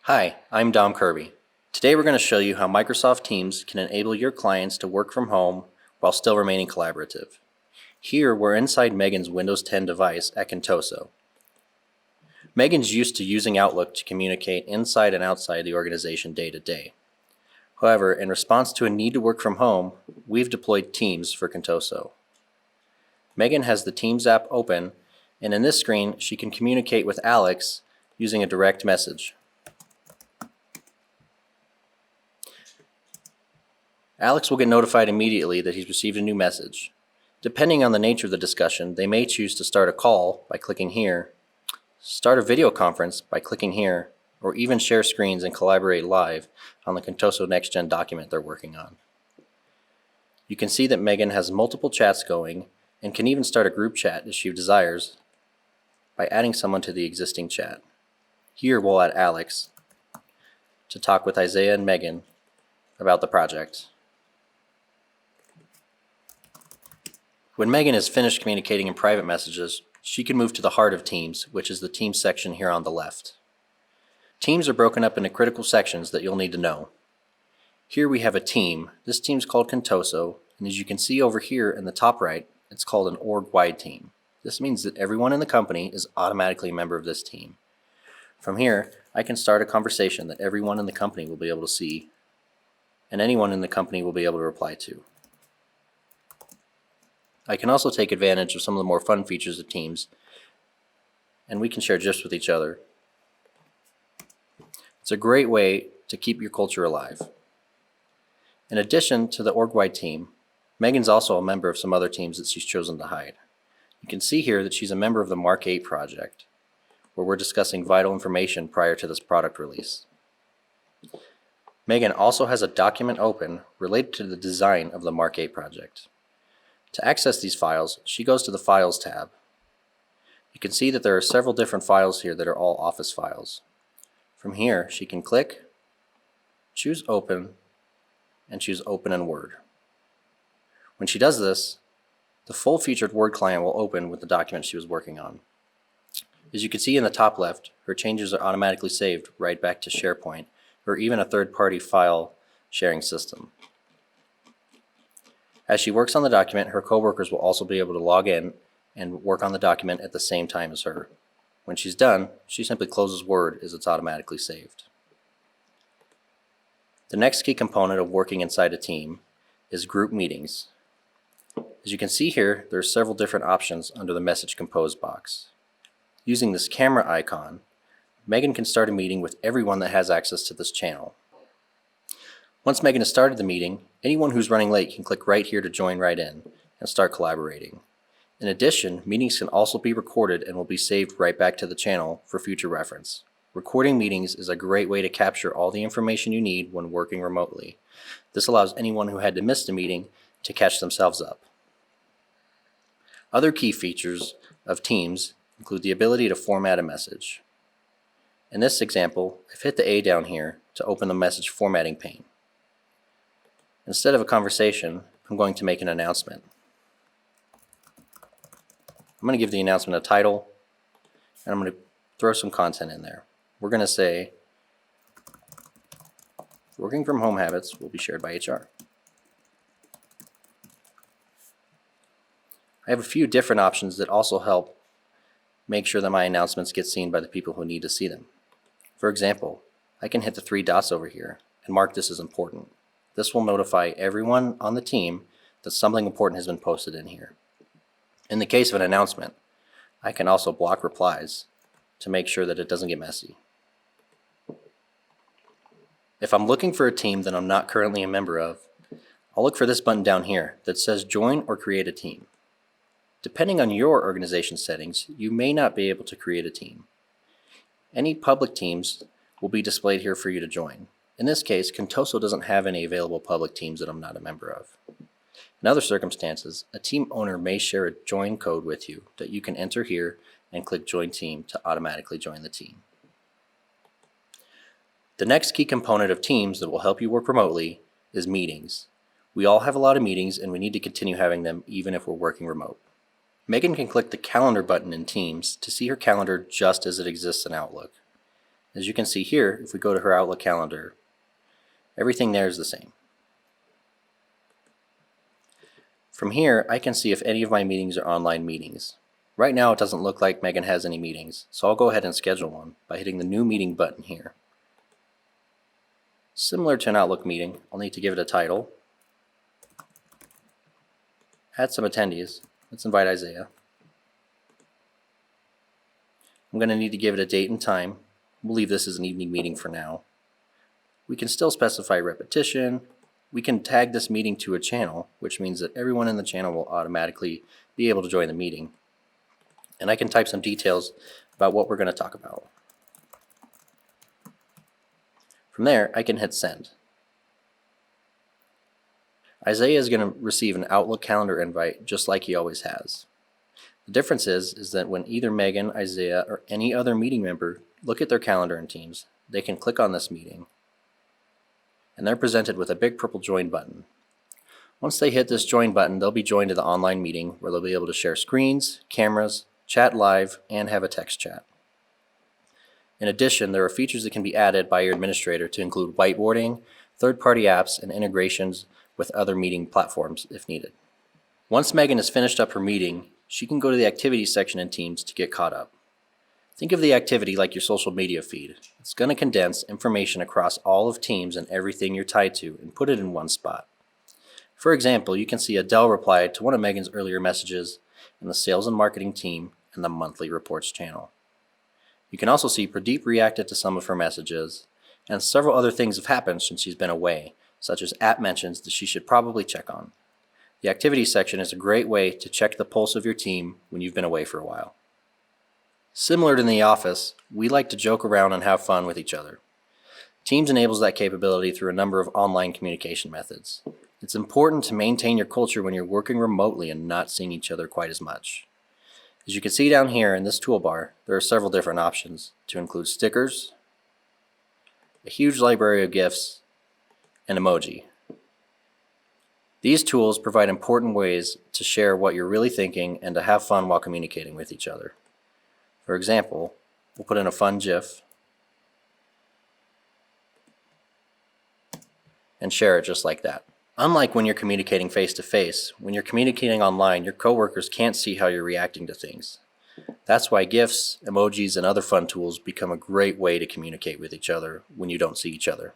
Hi, I'm Dom Kirby. Today we're going to show you how Microsoft Teams can enable your clients to work from home while still remaining collaborative. Here we're inside Megan's Windows 10 device at Contoso. Megan's used to using Outlook to communicate inside and outside the organization day to day. However, in response to a need to work from home, we've deployed Teams for Contoso. Megan has the Teams app open, and in this screen she can communicate with Alex using a direct message. Alex will get notified immediately that he's received a new message. Depending on the nature of the discussion, they may choose to start a call by clicking here, start a video conference by clicking here, or even share screens and collaborate live on the Contoso NextGen document they're working on. You can see that Megan has multiple chats going and can even start a group chat if she desires by adding someone to the existing chat. Here we'll add Alex to talk with Isaiah and Megan about the project. When Megan is finished communicating in private messages, she can move to the heart of Teams, which is the Teams section here on the left. Teams are broken up into critical sections that you'll need to know. Here we have a team. This team's called Contoso, and as you can see over here in the top right, it's called an org-wide team. This means that everyone in the company is automatically a member of this team. From here, I can start a conversation that everyone in the company will be able to see, and anyone in the company will be able to reply to. I can also take advantage of some of the more fun features of Teams, and we can share GIFs with each other. It's a great way to keep your culture alive. In addition to the org-wide team, Megan's also a member of some other teams that she's chosen to hide. You can see here that she's a member of the Mark 8 project, where we're discussing vital information prior to this product release. Megan also has a document open related to the design of the Mark 8 project. To access these files, she goes to the Files tab. You can see that there are several different files here that are all Office files. From here, she can click, choose Open, and choose Open in Word. When she does this, the full-featured Word client will open with the document she was working on. As you can see in the top left, her changes are automatically saved right back to SharePoint, or even a third-party file sharing system. As she works on the document, her coworkers will also be able to log in and work on the document at the same time as her. When she's done, she simply closes Word as it's automatically saved. The next key component of working inside a team is group meetings. As you can see here, there are several different options under the Message Compose box. Using this camera icon, Megan can start a meeting with everyone that has access to this channel. Once Megan has started the meeting, anyone who's running late can click right here to join right in and start collaborating. In addition, meetings can also be recorded and will be saved right back to the channel for future reference. Recording meetings is a great way to capture all the information you need when working remotely. This allows anyone who had to miss the meeting to catch themselves up. Other key features of Teams include the ability to format a message. In this example, I've hit the A down here to open the message formatting pane. Instead of a conversation, I'm going to make an announcement. I'm going to give the announcement a title, and I'm going to throw some content in there. We're going to say, working from home habits will be shared by HR. I have a few different options that also help make sure that my announcements get seen by the people who need to see them. For example, I can hit the three dots over here and mark this as important. This will notify everyone on the team that something important has been posted in here. In the case of an announcement, I can also block replies to make sure that it doesn't get messy. If I'm looking for a team that I'm not currently a member of, I'll look for this button down here that says Join or Create a Team. Depending on your organization settings, you may not be able to create a team. Any public teams will be displayed here for you to join. In this case, Contoso doesn't have any available public teams that I'm not a member of. In other circumstances, a team owner may share a join code with you that you can enter here and click Join Team to automatically join the team. The next key component of Teams that will help you work remotely is meetings. We all have a lot of meetings and we need to continue having them even if we're working remote. Megan can click the Calendar button in Teams to see her calendar just as it exists in Outlook. As you can see here, if we go to her Outlook calendar, everything there is the same. From here, I can see if any of my meetings are online meetings. Right now it doesn't look like Megan has any meetings, so I'll go ahead and schedule one by hitting the New Meeting button here. Similar to an Outlook meeting, I'll need to give it a title, add some attendees. Let's invite Isaiah. I'm going to need to give it a date and time. We'll leave this as an evening meeting for now. We can still specify repetition. We can tag this meeting to a channel, which means that everyone in the channel will automatically be able to join the meeting. And I can type some details about what we're going to talk about. From there, I can hit send. Isaiah is going to receive an Outlook calendar invite just like he always has. The difference is that when either Megan, Isaiah, or any other meeting member look at their calendar in Teams, they can click on this meeting, and they're presented with a big purple join button. Once they hit this join button, they'll be joined to the online meeting where they'll be able to share screens, cameras, chat live, and have a text chat. In addition, there are features that can be added by your administrator to include whiteboarding, third-party apps, and integrations with other meeting platforms if needed. Once Megan has finished up her meeting, she can go to the activities section in Teams to get caught up. Think of the activity like your social media feed. It's going to condense information across all of Teams and everything you're tied to and put it in one spot. For example, you can see Adele replied to one of Megan's earlier messages in the sales and marketing team and the monthly reports channel. You can also see Pradeep reacted to some of her messages, and several other things have happened since she's been away, such as app mentions that she should probably check on. The activities section is a great way to check the pulse of your team when you've been away for a while. Similar to in the office, we like to joke around and have fun with each other. Teams enables that capability through a number of online communication methods. It's important to maintain your culture when you're working remotely and not seeing each other quite as much. As you can see down here in this toolbar, there are several different options to include stickers, a huge library of GIFs, and emoji. These tools provide important ways to share what you're really thinking and to have fun while communicating with each other. For example, we'll put in a fun GIF and share it just like that. Unlike when you're communicating face-to-face, when you're communicating online, your coworkers can't see how you're reacting to things. That's why GIFs, emojis, and other fun tools become a great way to communicate with each other when you don't see each other.